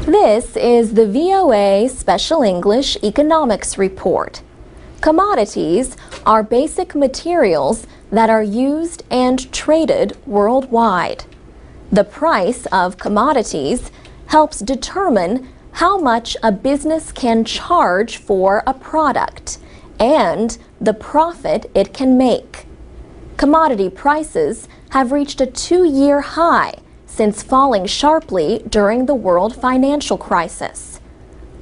This is the VOA Special English Economics Report. Commodities are basic materials that are used and traded worldwide. The price of commodities helps determine how much a business can charge for a product and the profit it can make. Commodity prices have reached a 2-year high since falling sharply during the world financial crisis.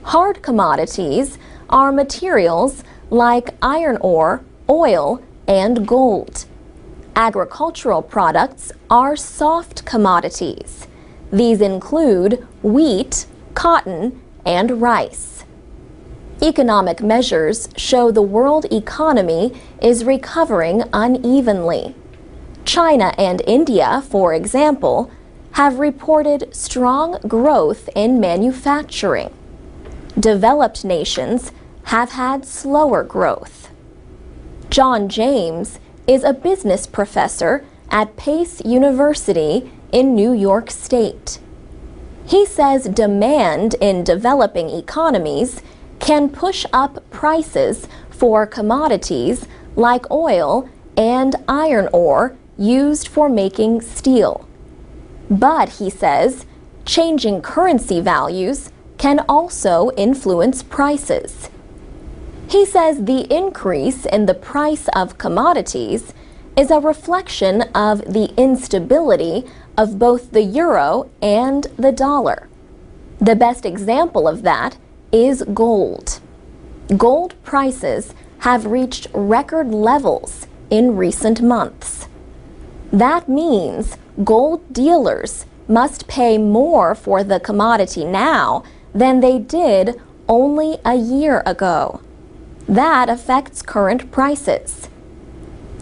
Hard commodities are materials like iron ore, oil, and gold. Agricultural products are soft commodities. These include wheat, cotton, and rice. Economic measures show the world economy is recovering unevenly. China and India, for example, have reported strong growth in manufacturing. Developed nations have had slower growth. John James is a business professor at Pace University in New York State. He says demand in developing economies can push up prices for commodities like oil and iron ore used for making steel. But, he says, changing currency values can also influence prices. He says the increase in the price of commodities is a reflection of the instability of both the euro and the dollar. The best example of that is gold. Gold prices have reached record levels in recent months. That means gold dealers must pay more for the commodity now than they did only a year ago. That affects current prices.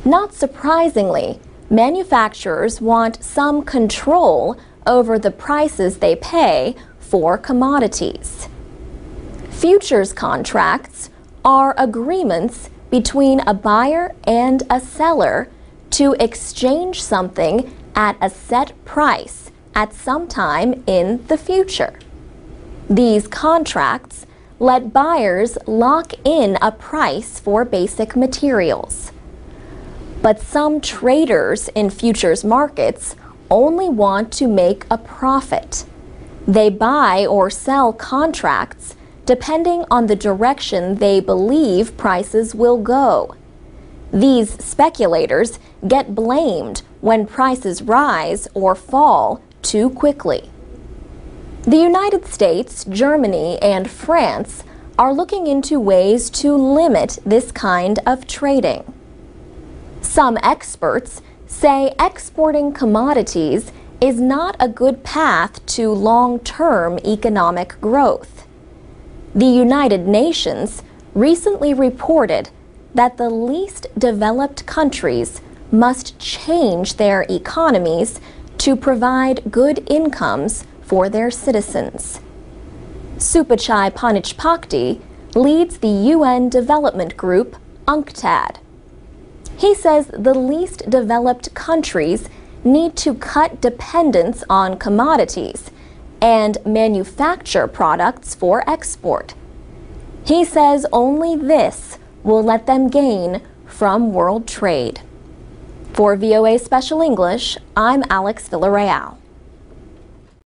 Not surprisingly, manufacturers want some control over the prices they pay for commodities. Futures contracts are agreements between a buyer and a seller to exchange something at a set price at some time in the future. These contracts let buyers lock in a price for basic materials. But some traders in futures markets only want to make a profit. They buy or sell contracts depending on the direction they believe prices will go. These speculators get blamed when prices rise or fall too quickly. The United States, Germany, and France are looking into ways to limit this kind of trading. Some experts say exporting commodities is not a good path to long-term economic growth. The United Nations recently reported that the least developed countries must change their economies to provide good incomes for their citizens. Supachai Panichpakdi leads the UN development group UNCTAD. He says the least developed countries need to cut dependence on commodities and manufacture products for export. He says only this will let them gain from world trade. For VOA Special English, I'm Alex Villarreal.